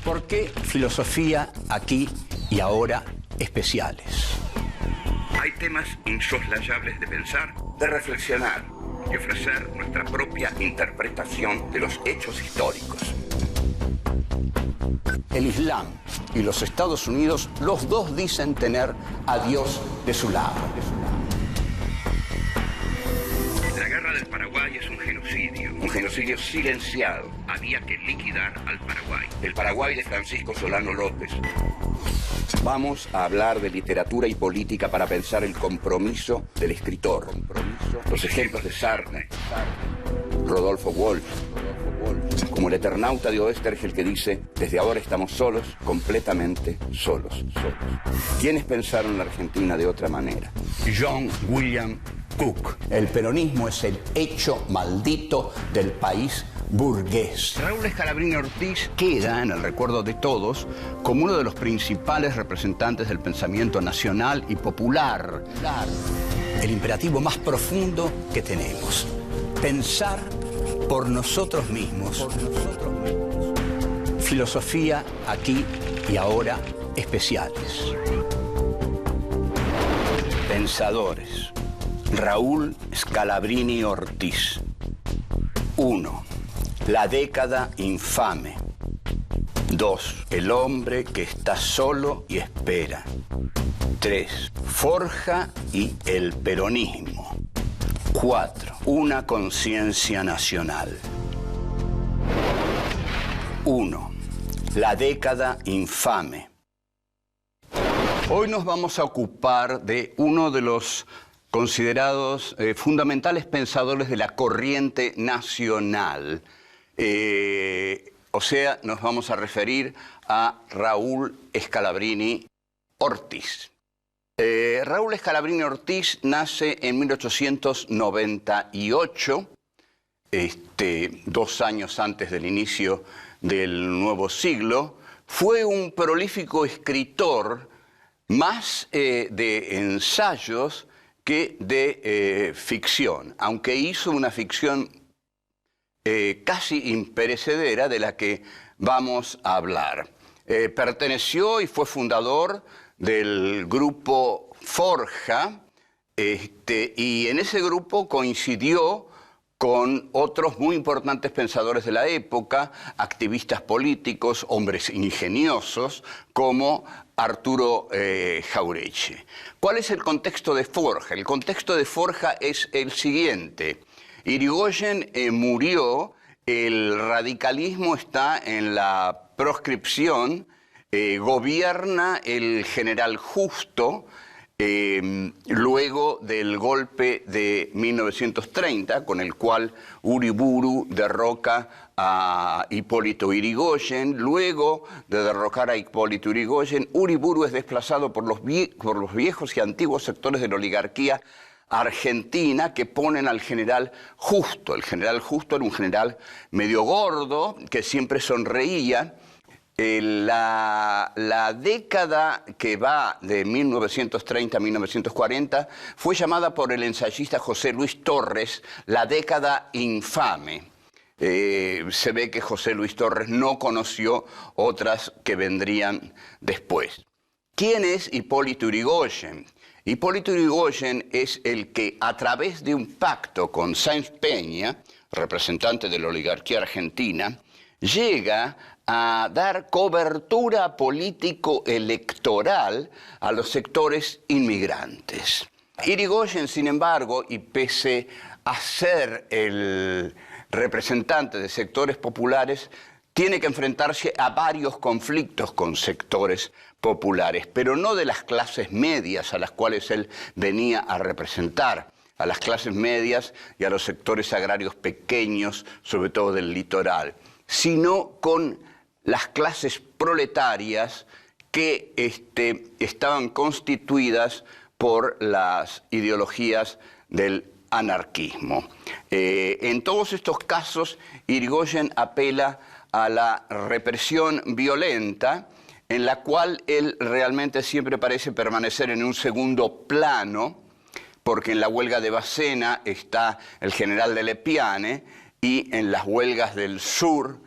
¿Por qué filosofía aquí y ahora especiales? Hay temas insoslayables de pensar, de reflexionar y ofrecer nuestra propia interpretación de los hechos históricos. El Islam y los Estados Unidos, los dos dicen tener a Dios de su lado. La guerra del Paraguay es un genocidio silenciado. Había que liquidar al Paraguay. El Paraguay de Francisco Solano López. Vamos a hablar de literatura y política para pensar el compromiso del escritor. Los ejemplos de Sartre, Rodolfo Walsh, como el Eternauta de Oestergel que dice: desde ahora estamos solos, completamente solos. ¿Quiénes pensaron la Argentina de otra manera? John William Cook. El peronismo es el hecho maldito del país burgués. Raúl Scalabrini Ortiz Queda en el recuerdo de todos como uno de los principales representantes del pensamiento nacional y popular. El imperativo más profundo que tenemos: pensar por nosotros mismos. Filosofía aquí y ahora especiales. Pensadores. Raúl Scalabrini Ortiz. 1. La década infame. 2. El hombre que está solo y espera. 3. Forja y el peronismo. 4. Una conciencia nacional. 1. La década infame. Hoy nos vamos a ocupar de uno de los considerados fundamentales pensadores de la corriente nacional. O sea, nos vamos a referir a Raúl Scalabrini Ortiz. Raúl Scalabrini Ortiz nace en 1898, 2 años antes del inicio del nuevo siglo. Fue un prolífico escritor, más de ensayos que de ficción, aunque hizo una ficción casi imperecedera de la que vamos a hablar. Perteneció y fue fundador del grupo Forja, y en ese grupo coincidió con otros muy importantes pensadores de la época, activistas políticos, hombres ingeniosos, como Arturo Jauretche. ¿Cuál es el contexto de Forja? El contexto de Forja es el siguiente. Irigoyen murió, el radicalismo está en la proscripción, gobierna el general Justo, luego del golpe de 1930, con el cual Uriburu derroca a Hipólito Yrigoyen. Luego de derrocar a Hipólito Yrigoyen, Uriburu es desplazado por los viejos y antiguos sectores de la oligarquía argentina que ponen al general Justo. El general Justo era un general medio gordo que siempre sonreía. La década que va de 1930 a 1940 fue llamada por el ensayista José Luis Torres la década infame. Se ve que José Luis Torres no conoció otras que vendrían después. ¿Quién es Hipólito Yrigoyen? Hipólito Yrigoyen es el que, a través de un pacto con Sáenz Peña, representante de la oligarquía argentina, llega a dar cobertura político-electoral a los sectores inmigrantes. Yrigoyen, sin embargo, y pese a ser el representante de sectores populares, tiene que enfrentarse a varios conflictos con sectores populares, pero no de las clases medias a las cuales él venía a representar, a las clases medias y a los sectores agrarios pequeños, sobre todo del litoral, sino con las clases proletarias que estaban constituidas por las ideologías del anarquismo. En todos estos casos, Yrigoyen apela a la represión violenta, en la cual él realmente siempre parece permanecer en un segundo plano, porque en la huelga de Bacena está el general de Lepiane, y en las huelgas del sur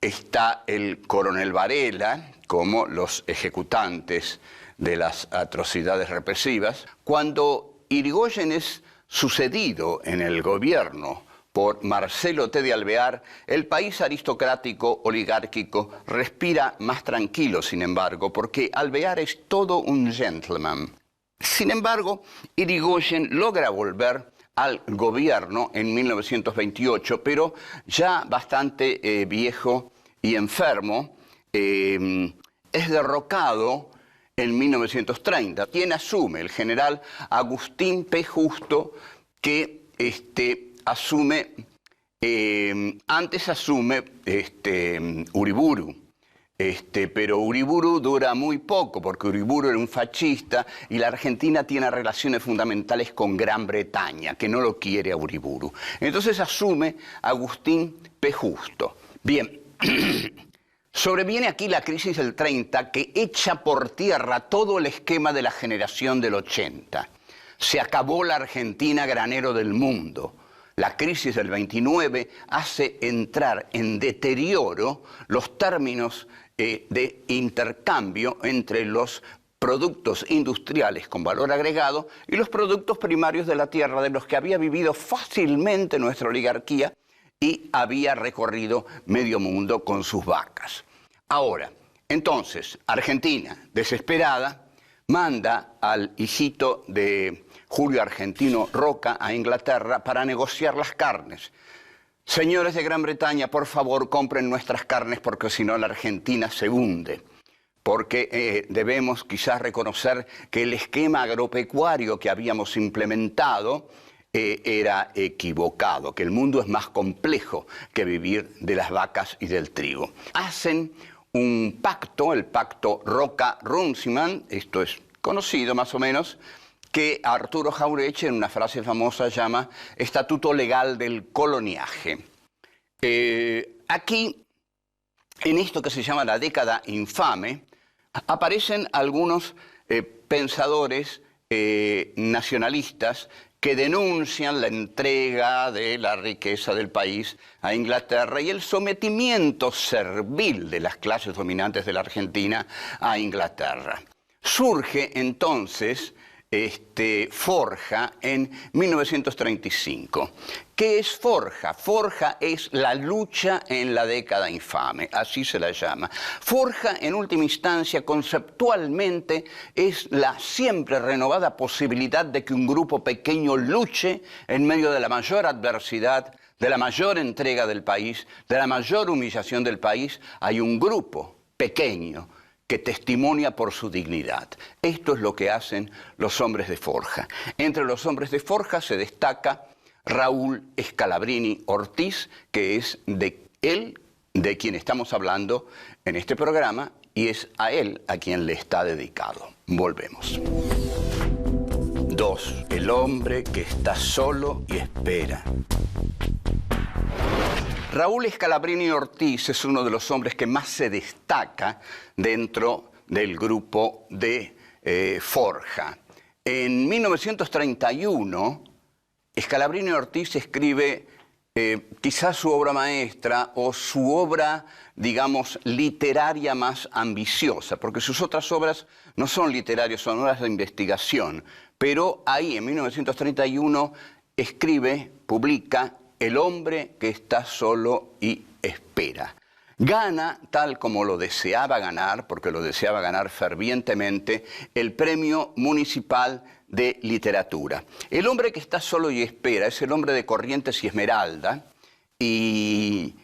está el coronel Varela como los ejecutantes de las atrocidades represivas. Cuando Irigoyen es sucedido en el gobierno por Marcelo T. de Alvear, el país aristocrático oligárquico respira más tranquilo, sin embargo, porque Alvear es todo un gentleman. Sin embargo, Irigoyen logra volver al gobierno en 1928, pero ya bastante viejo y enfermo. Es derrocado en 1930. ¿Quién asume? El general Agustín P. Justo, que asume, antes asume Uriburu, pero Uriburu dura muy poco, porque Uriburu era un fascista y la Argentina tiene relaciones fundamentales con Gran Bretaña, que no lo quiere a Uriburu. Entonces asume Agustín P. Justo. Bien, sobreviene aquí la crisis del 30, que echa por tierra todo el esquema de la generación del 80. Se acabó la Argentina granero del mundo. La crisis del 29 hace entrar en deterioro los términos de intercambio entre los productos industriales con valor agregado y los productos primarios de la tierra, de los que había vivido fácilmente nuestra oligarquía y había recorrido medio mundo con sus vacas. Ahora, entonces, Argentina, desesperada, manda al hijito de Julio Argentino Roca a Inglaterra para negociar las carnes. Señores de Gran Bretaña, por favor, compren nuestras carnes porque si no la Argentina se hunde. Porque debemos quizás reconocer que el esquema agropecuario que habíamos implementado era equivocado, que el mundo es más complejo que vivir de las vacas y del trigo. Hacen un pacto, el pacto Roca-Runciman, esto es conocido más o menos, que Arturo Jauretche en una frase famosa llama Estatuto Legal del Coloniaje. Aquí, en esto que se llama la década infame, aparecen algunos pensadores nacionalistas que denuncian la entrega de la riqueza del país a Inglaterra y el sometimiento servil de las clases dominantes de la Argentina a Inglaterra. Surge entonces Forja en 1935. ¿Qué es Forja? Forja es la lucha en la década infame, así se la llama. Forja, en última instancia, conceptualmente, es la siempre renovada posibilidad de que un grupo pequeño luche en medio de la mayor adversidad, de la mayor entrega del país, de la mayor humillación del país. Hay un grupo pequeño que testimonia por su dignidad. Esto es lo que hacen los hombres de Forja. Entre los hombres de Forja se destaca Raúl Scalabrini Ortiz, que es de quien estamos hablando en este programa, y es a él a quien le está dedicado. Volvemos. 2. El hombre que está solo y espera. Raúl Scalabrini Ortiz es uno de los hombres que más se destaca dentro del grupo de Forja. En 1931, Scalabrini Ortiz escribe quizás su obra maestra o su obra, digamos, literaria más ambiciosa, porque sus otras obras no son literarias, son obras de investigación. Pero ahí, en 1931, publica El hombre que está solo y espera. Gana, tal como lo deseaba ganar, porque lo deseaba ganar fervientemente, el Premio Municipal de Literatura. El hombre que está solo y espera es el hombre de Corrientes y Esmeralda, y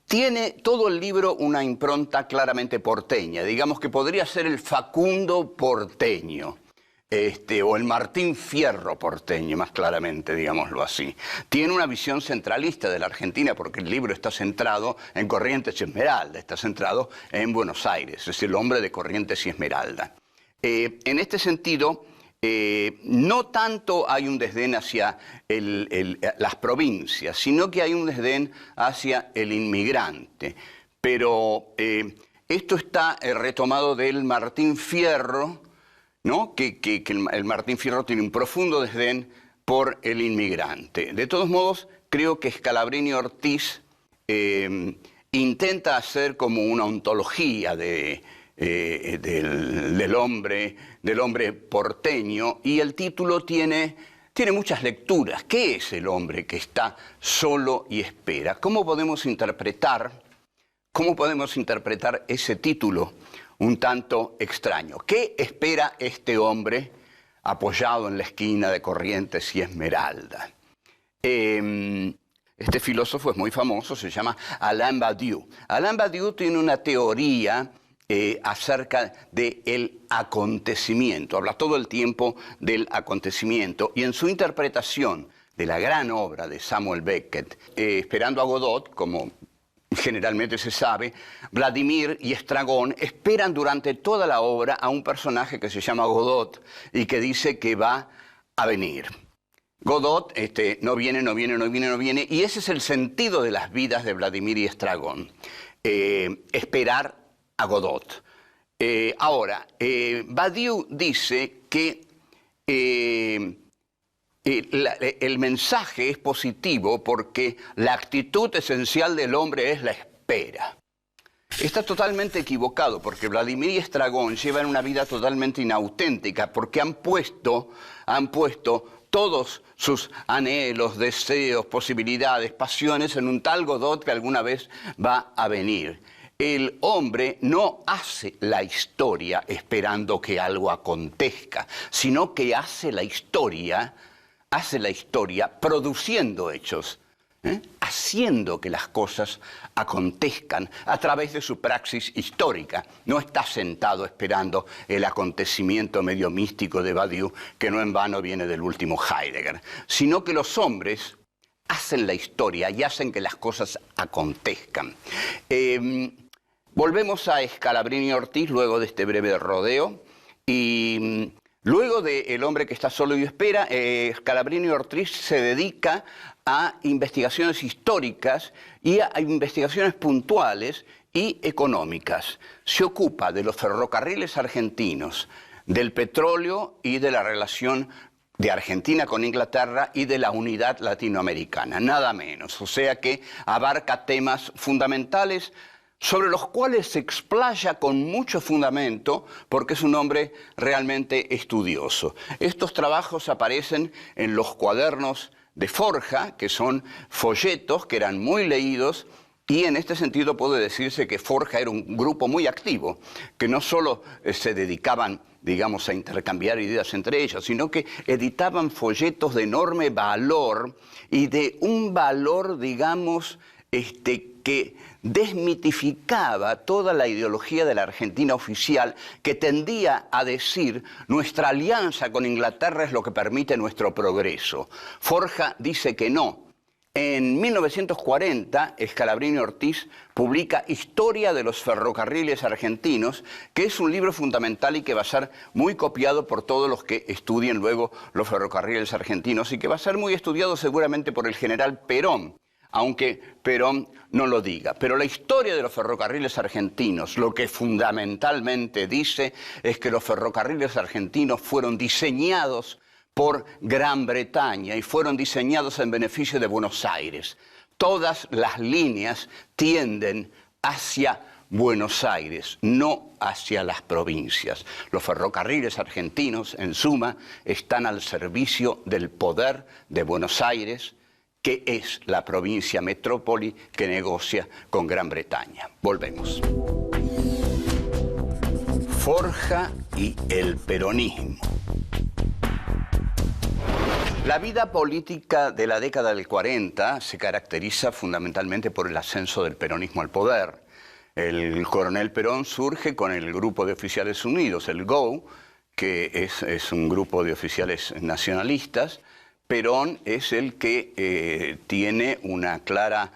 tiene todo el libro una impronta claramente porteña. Digamos que podría ser el Facundo porteño. O el Martín Fierro porteño, más claramente, digámoslo así. Tiene una visión centralista de la Argentina porque el libro está centrado en Corrientes y Esmeralda, está centrado en Buenos Aires, es el hombre de Corrientes y Esmeralda. En este sentido, no tanto hay un desdén hacia las provincias, sino que hay un desdén hacia el inmigrante. Pero esto está retomado del Martín Fierro, ¿no? Que el Martín Fierro tiene un profundo desdén por el inmigrante. De todos modos, creo que Scalabrini Ortiz intenta hacer como una ontología del hombre porteño, y el título tiene muchas lecturas. ¿Qué es el hombre que está solo y espera? ¿Cómo podemos interpretar ese título un tanto extraño? ¿Qué espera este hombre apoyado en la esquina de Corrientes y Esmeralda? Este filósofo es muy famoso, se llama Alain Badiou. Alain Badiou tiene una teoría acerca del acontecimiento, habla todo el tiempo del acontecimiento, y en su interpretación de la gran obra de Samuel Beckett, Esperando a Godot, como generalmente se sabe, Vladimir y Estragón esperan durante toda la obra a un personaje que se llama Godot y que dice que va a venir. Godot no viene, y ese es el sentido de las vidas de Vladimir y Estragón, esperar a Godot. Ahora, Badiou dice que el mensaje es positivo porque la actitud esencial del hombre es la espera. Está totalmente equivocado, porque Vladimir y Estragón llevan una vida totalmente inauténtica, porque han puesto todos sus anhelos, deseos, posibilidades, pasiones en un tal Godot que alguna vez va a venir. El hombre no hace la historia esperando que algo acontezca, sino que hace la historia produciendo hechos, haciendo que las cosas acontezcan a través de su praxis histórica. No está sentado esperando el acontecimiento medio místico de Badiou, que no en vano viene del último Heidegger, sino que los hombres hacen la historia y hacen que las cosas acontezcan. Volvemos a Scalabrini Ortiz luego de este breve rodeo, y luego de El hombre que está solo y espera, Scalabrini Ortiz se dedica a investigaciones históricas y a investigaciones puntuales y económicas. Se ocupa de los ferrocarriles argentinos, del petróleo y de la relación de Argentina con Inglaterra y de la unidad latinoamericana, nada menos. O sea que abarca temas fundamentales sobre los cuales se explaya con mucho fundamento, porque es un hombre realmente estudioso. Estos trabajos aparecen en los cuadernos de Forja, que son folletos que eran muy leídos, y en este sentido puede decirse que Forja era un grupo muy activo, que no solo se dedicaban, digamos, a intercambiar ideas entre ellos, sino que editaban folletos de enorme valor y de un valor, digamos, que desmitificaba toda la ideología de la Argentina oficial, que tendía a decir: nuestra alianza con Inglaterra es lo que permite nuestro progreso. Forja dice que no. En 1940, Scalabrini Ortiz publica Historia de los ferrocarriles argentinos, que es un libro fundamental y que va a ser muy copiado por todos los que estudien luego los ferrocarriles argentinos, y que va a ser muy estudiado seguramente por el general Perón, aunque Perón no lo diga. Pero la historia de los ferrocarriles argentinos, lo que fundamentalmente dice es que los ferrocarriles argentinos fueron diseñados por Gran Bretaña y fueron diseñados en beneficio de Buenos Aires. Todas las líneas tienden hacia Buenos Aires, no hacia las provincias. Los ferrocarriles argentinos, en suma, están al servicio del poder de Buenos Aires, que es la provincia metrópoli que negocia con Gran Bretaña. Volvemos. Forja y el peronismo. La vida política de la década del 40 se caracteriza fundamentalmente por el ascenso del peronismo al poder. El coronel Perón surge con el Grupo de Oficiales Unidos, el GO, que es un grupo de oficiales nacionalistas. Perón es el que tiene una clara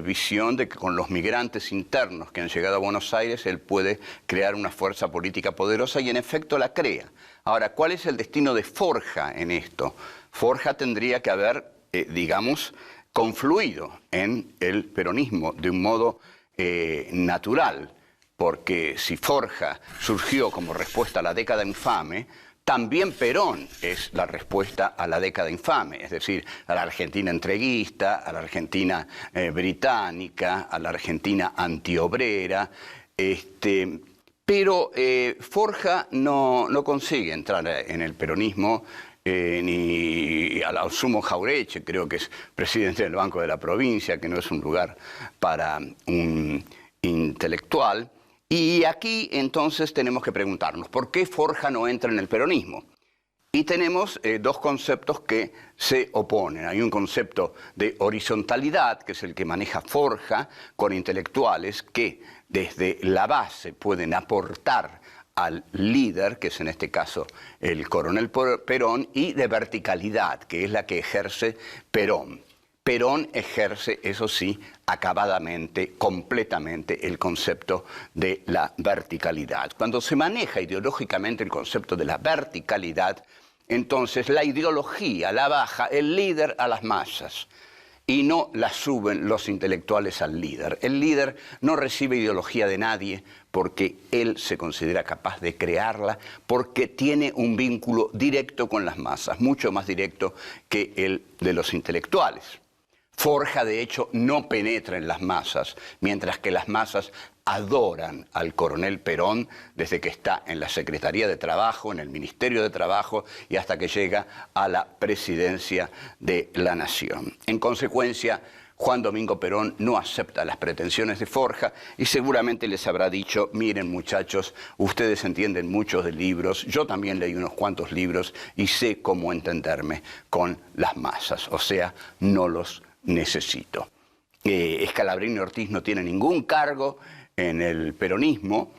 visión de que con los migrantes internos que han llegado a Buenos Aires él puede crear una fuerza política poderosa, y en efecto la crea. Ahora, ¿cuál es el destino de Forja en esto? Forja tendría que haber, digamos, confluido en el peronismo de un modo natural, porque si Forja surgió como respuesta a la década infame, También Perón es la respuesta a la década infame, es decir, a la Argentina entreguista, a la Argentina británica, a la Argentina antiobrera, pero Forja no consigue entrar en el peronismo, ni al sumo Jaureche, creo que es presidente del Banco de la Provincia, que no es un lugar para un intelectual. Y aquí entonces tenemos que preguntarnos, ¿por qué Forja no entra en el peronismo? Y tenemos dos conceptos que se oponen. Hay un concepto de horizontalidad, que es el que maneja Forja, con intelectuales que desde la base pueden aportar al líder, que es en este caso el coronel Perón, y de verticalidad, que es la que ejerce Perón. Perón ejerce, eso sí, acabadamente, completamente el concepto de la verticalidad. Cuando se maneja ideológicamente el concepto de la verticalidad, entonces la ideología la baja el líder a las masas y no la suben los intelectuales al líder. El líder no recibe ideología de nadie porque él se considera capaz de crearla, porque tiene un vínculo directo con las masas, mucho más directo que el de los intelectuales. Forja, de hecho, no penetra en las masas, mientras que las masas adoran al coronel Perón desde que está en la Secretaría de Trabajo, en el Ministerio de Trabajo y hasta que llega a la presidencia de la Nación. En consecuencia, Juan Domingo Perón no acepta las pretensiones de Forja y seguramente les habrá dicho, miren muchachos, ustedes entienden muchos de libros, yo también leí unos cuantos libros y sé cómo entenderme con las masas, o sea, no los necesito. Scalabrini Ortiz no tiene ningún cargo en el peronismo,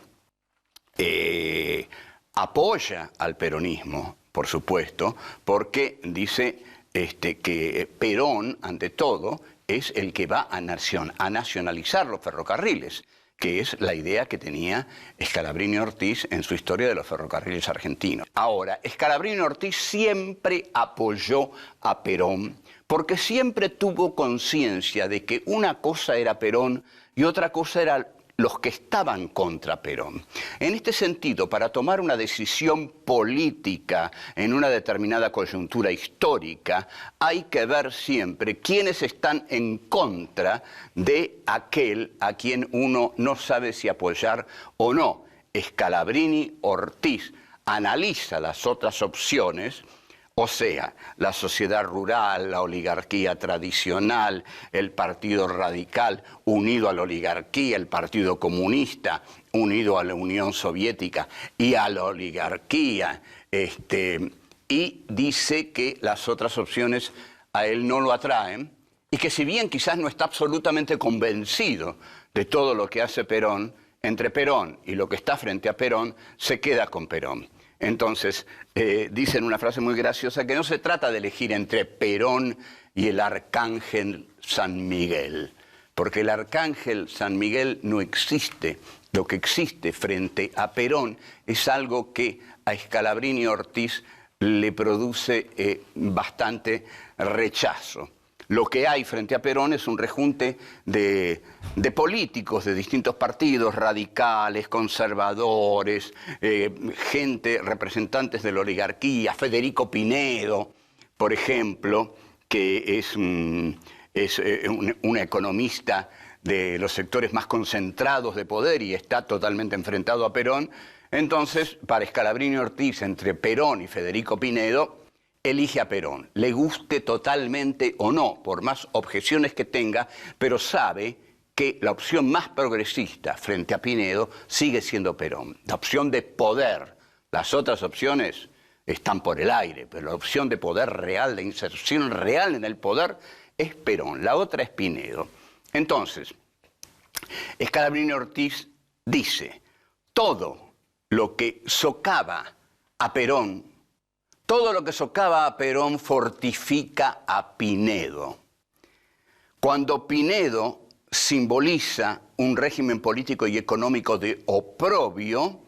apoya al peronismo, por supuesto, porque dice que Perón, ante todo, es el que va a nacionalizar los ferrocarriles, que es la idea que tenía Scalabrini Ortiz en su historia de los ferrocarriles argentinos. Ahora, Scalabrini Ortiz siempre apoyó a Perón, porque siempre tuvo conciencia de que una cosa era Perón y otra cosa era los que estaban contra Perón. En este sentido, para tomar una decisión política en una determinada coyuntura histórica, hay que ver siempre quiénes están en contra de aquel a quien uno no sabe si apoyar o no. Scalabrini Ortiz analiza las otras opciones, o sea, la sociedad rural, la oligarquía tradicional, el partido radical unido a la oligarquía, el partido comunista unido a la Unión Soviética y a la oligarquía, y dice que las otras opciones a él no lo atraen y que si bien quizás no está absolutamente convencido de todo lo que hace Perón, entre Perón y lo que está frente a Perón, se queda con Perón. Entonces, dicen una frase muy graciosa que no se trata de elegir entre Perón y el arcángel San Miguel, porque el arcángel San Miguel no existe. Lo que existe frente a Perón es algo que a Scalabrini Ortiz le produce bastante rechazo. Lo que hay frente a Perón es un rejunte de políticos de distintos partidos, radicales, conservadores, gente, representantes de la oligarquía, Federico Pinedo, por ejemplo, que es un economista de los sectores más concentrados de poder y está totalmente enfrentado a Perón. Entonces, para Scalabrini Ortiz, entre Perón y Federico Pinedo, elige a Perón, le guste totalmente o no, por más objeciones que tenga, pero sabe que la opción más progresista frente a Pinedo sigue siendo Perón, la opción de poder. Las otras opciones están por el aire, pero la opción de poder real, de inserción real en el poder, es Perón, la otra es Pinedo. Entonces, Scalabrini Ortiz dice, todo lo que socava a Perón, todo lo que socava a Perón fortifica a Pinedo. Cuando Pinedo simboliza un régimen político y económico de oprobio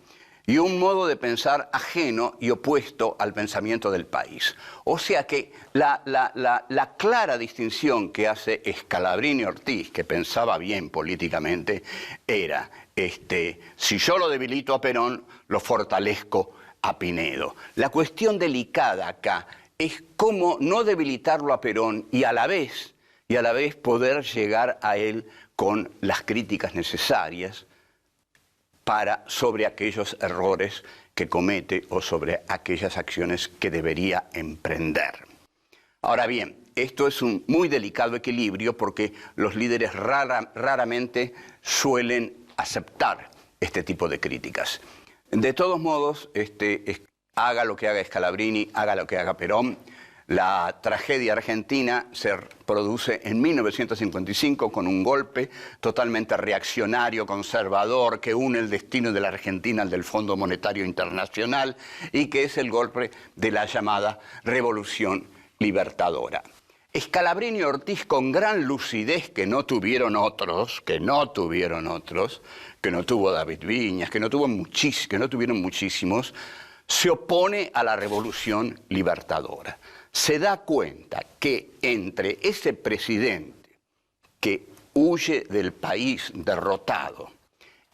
y un modo de pensar ajeno y opuesto al pensamiento del país. O sea que la clara distinción que hace Scalabrini Ortiz, que pensaba bien políticamente, era, si yo lo debilito a Perón, lo fortalezco a Pinedo. La cuestión delicada acá es cómo no debilitarlo a Perón y a la vez poder llegar a él con las críticas necesarias sobre aquellos errores que comete o sobre aquellas acciones que debería emprender. Ahora bien, esto es un muy delicado equilibrio porque los líderes raramente suelen aceptar este tipo de críticas. De todos modos, haga lo que haga Scalabrini, haga lo que haga Perón, la tragedia argentina se produce en 1955 con un golpe totalmente reaccionario, conservador, que une el destino de la Argentina al del Fondo Monetario Internacional y que es el golpe de la llamada Revolución Libertadora. Scalabrini y Ortiz, con gran lucidez que no tuvieron otros, que no tuvo David Viñas, que no tuvieron muchísimos, se opone a la Revolución Libertadora. Se da cuenta que entre ese presidente que huye del país derrotado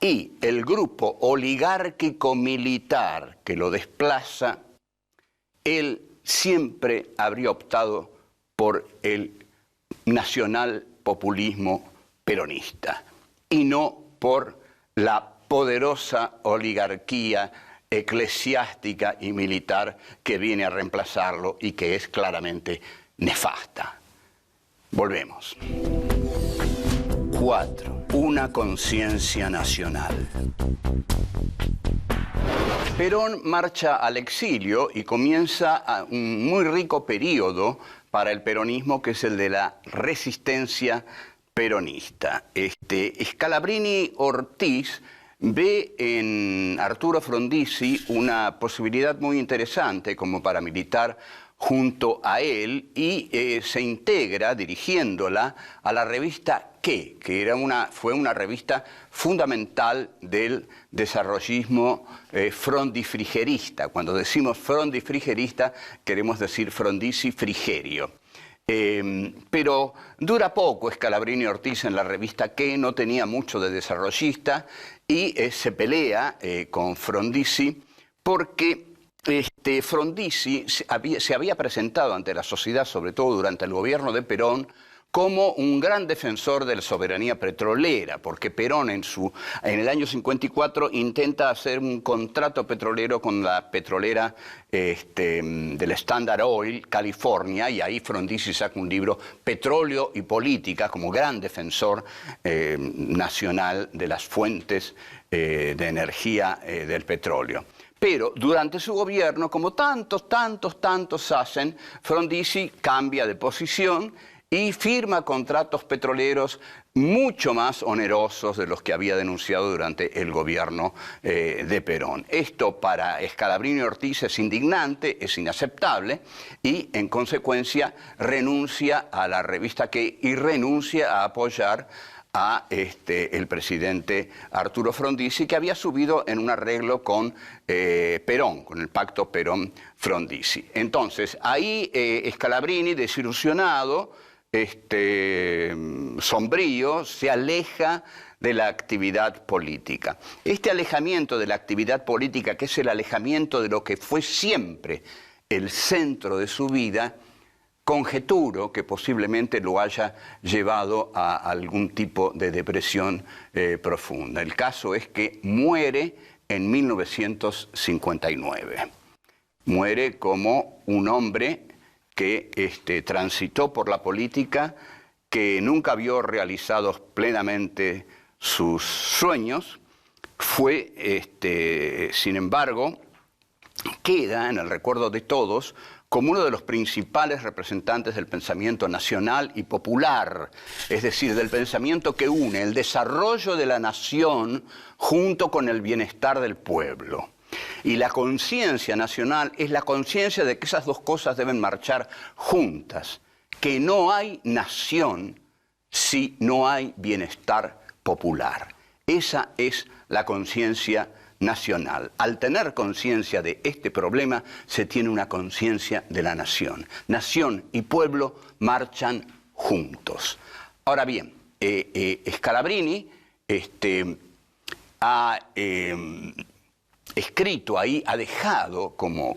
y el grupo oligárquico militar que lo desplaza, él siempre habría optado por el nacional populismo peronista y no por la poderosa oligarquía eclesiástica y militar que viene a reemplazarlo y que es claramente nefasta. Volvemos. 4. Una conciencia nacional. Perón marcha al exilio y comienza un muy rico periodo para el peronismo, que es el de la resistencia peronista. Scalabrini Ortiz ve en Arturo Frondizi una posibilidad muy interesante como paramilitar junto a él y se integra dirigiéndola a la revista ¿Qué?, que fue una revista fundamental del desarrollismo frondifrigerista. Cuando decimos frondifrigerista queremos decir Frondizi-Frigerio. Pero dura poco Scalabrini Ortiz en la revista ¿Qué?, no tenía mucho de desarrollista y se pelea con Frondizi porque Frondizi se había presentado ante la sociedad, sobre todo durante el gobierno de Perón, como un gran defensor de la soberanía petrolera, porque Perón en el año 54 intenta hacer un contrato petrolero con la petrolera del Standard Oil, California, y ahí Frondizi saca un libro, Petróleo y Política, como gran defensor nacional de las fuentes de energía del petróleo. Pero durante su gobierno, como tantos hacen, Frondizi cambia de posición y firma contratos petroleros mucho más onerosos de los que había denunciado durante el gobierno de Perón. Esto para Scalabrini Ortiz es indignante, es inaceptable y en consecuencia renuncia a la revista ¿Qué? Y renuncia a apoyar a el presidente Arturo Frondizi, que había subido en un arreglo con Perón, con el pacto Perón-Frondizi. Entonces, ahí Scalabrini, desilusionado, sombrío, se aleja de la actividad política. Este alejamiento de la actividad política, que es el alejamiento de lo que fue siempre el centro de su vida, conjeturo que posiblemente lo haya llevado a algún tipo de depresión profunda. El caso es que muere en 1959. Muere como un hombre que transitó por la política, que nunca vio realizados plenamente sus sueños, sin embargo, queda en el recuerdo de todos como uno de los principales representantes del pensamiento nacional y popular, es decir, del pensamiento que une el desarrollo de la nación junto con el bienestar del pueblo. Y la conciencia nacional es la conciencia de que esas dos cosas deben marchar juntas, que no hay nación si no hay bienestar popular. Esa es la conciencia nacional. Al tener conciencia de este problema, se tiene una conciencia de la nación. Nación y pueblo marchan juntos. Ahora bien, Scalabrini ha escrito ahí, ha dejado como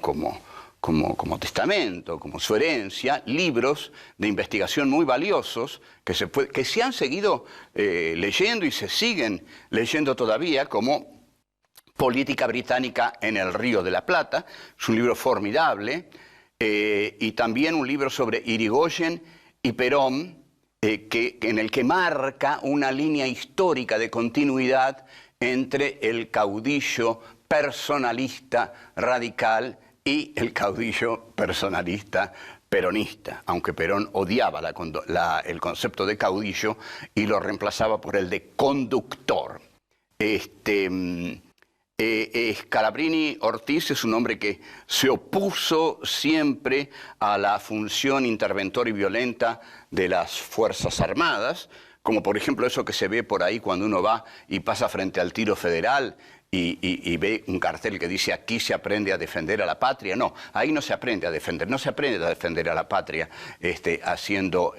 testamento, como su herencia, libros de investigación muy valiosos que se han seguido leyendo y se siguen leyendo todavía, como Política Británica en el Río de la Plata. Es un libro formidable, y también un libro sobre Irigoyen y Perón, en el que marca una línea histórica de continuidad entre el caudillo personalista radical y el caudillo personalista peronista, aunque Perón odiaba el concepto de caudillo y lo reemplazaba por el de conductor. Scalabrini Ortiz es un hombre que se opuso siempre a la función interventora y violenta de las Fuerzas Armadas, como por ejemplo eso que se ve por ahí cuando uno va y pasa frente al Tiro Federal y ve un cartel que dice aquí se aprende a defender a la patria. No, ahí no se aprende a defender, no se aprende a defender a la patria haciendo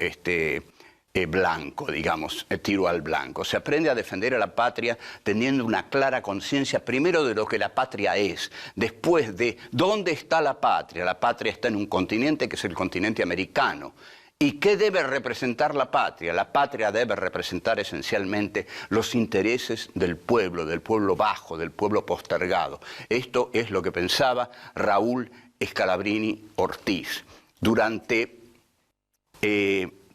blanco, digamos, tiro al blanco. Se aprende a defender a la patria teniendo una clara conciencia primero de lo que la patria es, después de dónde está la patria. La patria está en un continente que es el continente americano. ¿Y qué debe representar la patria? La patria debe representar esencialmente los intereses del pueblo bajo, del pueblo postergado. Esto es lo que pensaba Raúl Scalabrini Ortiz. Durante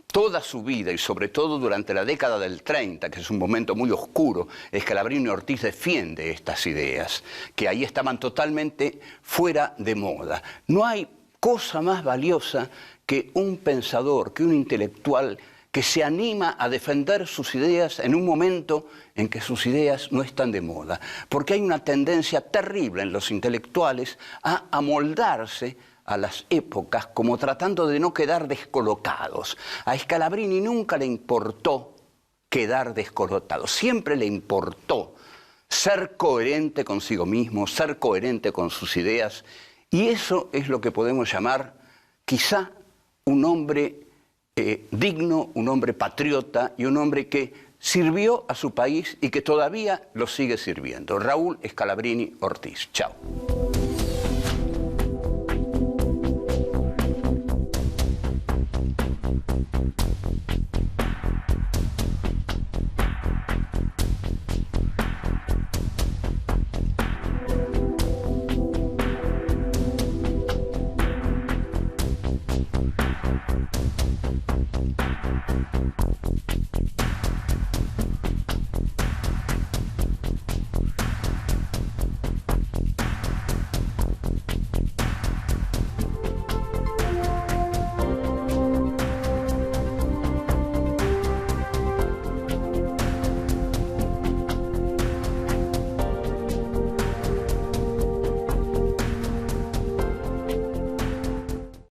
toda su vida y sobre todo durante la década del 30, que es un momento muy oscuro, Scalabrini Ortiz defiende estas ideas, que ahí estaban totalmente fuera de moda. No hay cosa más valiosa que un pensador, que un intelectual que se anima a defender sus ideas en un momento en que sus ideas no están de moda. Porque hay una tendencia terrible en los intelectuales a amoldarse a las épocas como tratando de no quedar descolocados. A Scalabrini nunca le importó quedar descolocado, siempre le importó ser coherente consigo mismo, ser coherente con sus ideas, y eso es lo que podemos llamar quizá un hombre digno, un hombre patriota y un hombre que sirvió a su país y que todavía lo sigue sirviendo. Raúl Scalabrini Ortiz. Chao.